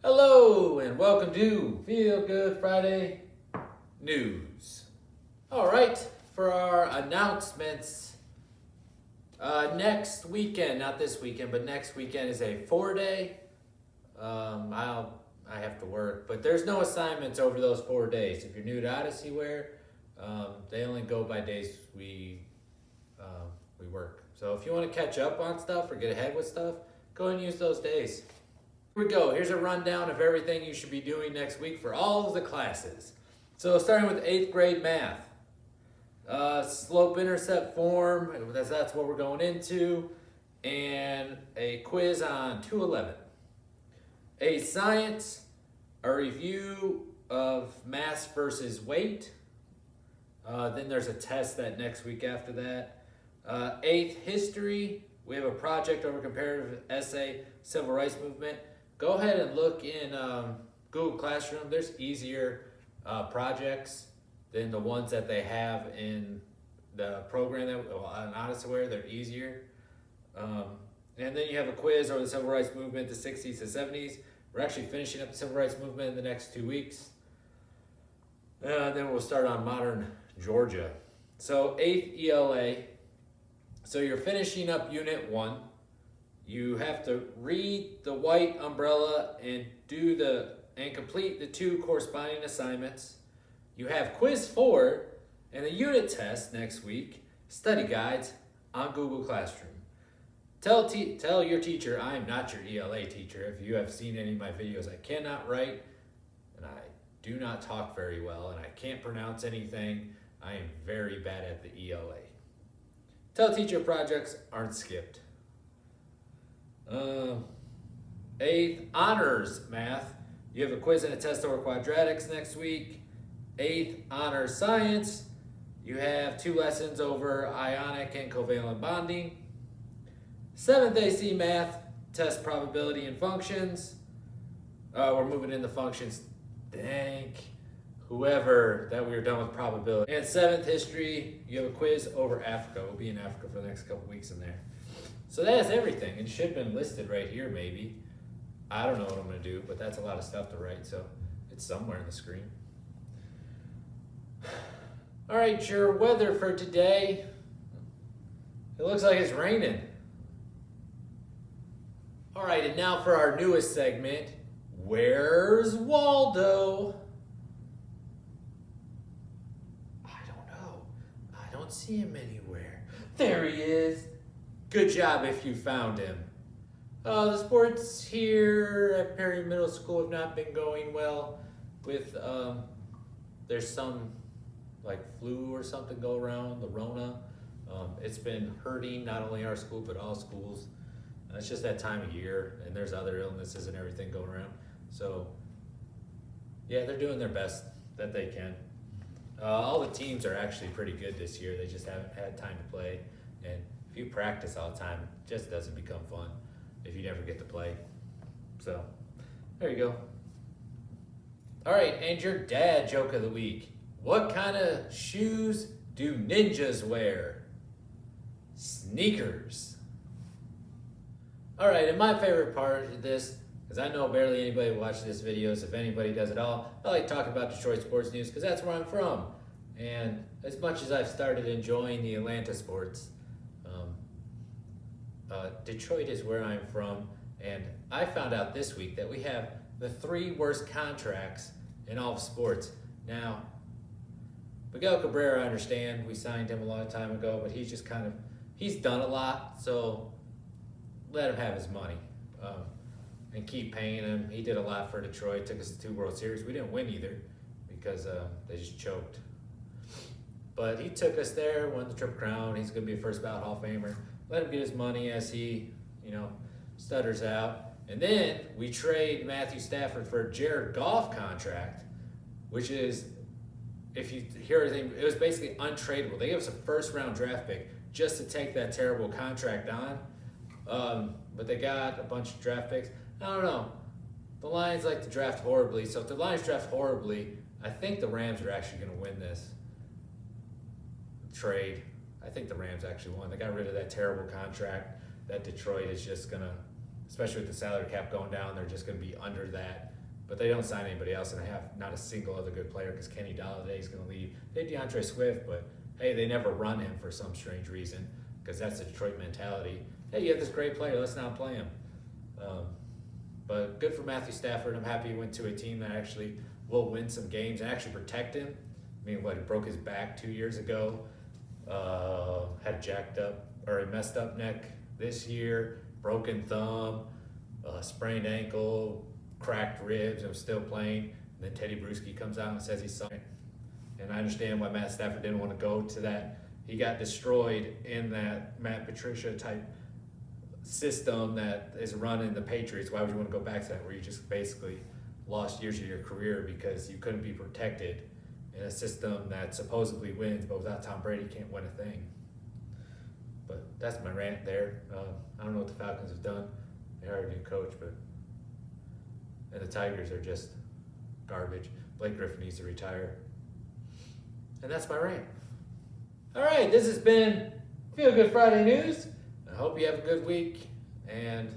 Hello and welcome to Feel Good Friday News. All right, for our announcements, next weekend, not this weekend, but next weekend is a 4-day. I have to work, but there's no assignments over those 4 days. If you're new to Odyssey Wear, they only go by days we work. So if you want to catch up on stuff or get ahead with stuff, go ahead and use those days. Here we go. Here's a rundown of everything you should be doing next week for all of the classes. So starting with 8th grade math. Slope-intercept form, that's what we're going into, and a quiz on 211. A science, a review of mass versus weight. Then there's a test that next week after that. 8th history, we have a project over comparative essay, civil rights movement. Go ahead and look in Google Classroom. There's easier projects than the ones that they have in the program on Odyssey Wear. They're easier. And then you have a quiz over the civil rights movement, the 60s to 70s. We're actually finishing up the civil rights movement in the next 2 weeks. Then we'll start on modern Georgia. So 8th ELA. So you're finishing up Unit 1. You have to read the white umbrella and complete the 2 corresponding assignments. You have quiz 4 and a unit test next week, study guides on Google Classroom. Tell your teacher I am not your ELA teacher. If you have seen any of my videos, I cannot write and I do not talk very well and I can't pronounce anything. I am very bad at the ELA. Tell teacher projects aren't skipped. 8th honors math. You have a quiz and a test over quadratics next week. 8th honors science. You have 2 lessons over ionic and covalent bonding. 7th AC math, test probability and functions. We're moving into functions. Thank whoever that we were done with probability. And 7th history, you have a quiz over Africa. We'll be in Africa for the next couple weeks in there. So that's everything. It should have been listed right here maybe. I don't know what I'm going to do, but that's a lot of stuff to write, so it's somewhere on the screen. All right, your weather for today. It looks like it's raining. All right, and now for our newest segment, Where's Waldo? I don't know. I don't see him anywhere. There he is. Good job if you found him. The sports here at Perry Middle School have not been going well with, there's some like flu or something go around, the Rona. It's been hurting not only our school, but all schools. It's just that time of year and there's other illnesses and everything going around. So yeah, they're doing their best that they can. All the teams are actually pretty good this year. They just haven't had time to play. And if you practice all the time, it just doesn't become fun if you never get to play. So, there you go. All right, and your dad joke of the week. What kind of shoes do ninjas wear? Sneakers. All right, and my favorite part of this, because I know barely anybody watches this videos, if anybody does at all, I like talking about Detroit sports news because that's where I'm from. And as much as I've started enjoying the Atlanta sports, Detroit is where I'm from, and I found out this week that we have the 3 worst contracts in all of sports. Now, Miguel Cabrera, I understand, we signed him a long time ago, but he's just he's done a lot, so let him have his money and keep paying him. He did a lot for Detroit, took us to 2 World Series. We didn't win either because they just choked. But he took us there, won the Triple Crown. He's going to be a first ballot Hall of Famer. Let him get his money as he, stutters out. And then we trade Matthew Stafford for a Jared Goff contract, which is, if you hear everything, it was basically untradeable. They gave us a first-round draft pick just to take that terrible contract on. But they got a bunch of draft picks. I don't know. The Lions like to draft horribly, so if the Lions draft horribly, I think the Rams are actually going to win this trade. I think the Rams actually won. They got rid of that terrible contract that Detroit is just going to, especially with the salary cap going down, they're just going to be under that but they don't sign anybody else, and they have not a single other good player because Kenny Galladay is going to leave. They have DeAndre Swift, but hey, they never run him for some strange reason because that's the Detroit mentality. Hey, you have this great player, let's not play him. But good for Matthew Stafford. I'm happy he went to a team that actually will win some games and actually protect him. I mean, he broke his back 2 years ago, had a messed up neck this year, broken thumb, sprained ankle, cracked ribs, and was still playing. And then Teddy Bruschi comes out and says he's sorry. And I understand why Matt Stafford didn't want to go to that. He got destroyed in that Matt Patricia type system that is run in the Patriots. Why would you want to go back to that where you just basically lost years of your career because you couldn't be protected in a system that supposedly wins, but without Tom Brady can't win a thing. But that's my rant there. I don't know what the Falcons have done. They hired a new coach, and the Tigers are just garbage. Blake Griffin needs to retire. And that's my rant. All right, this has been Feel Good Friday News. I hope you have a good week, and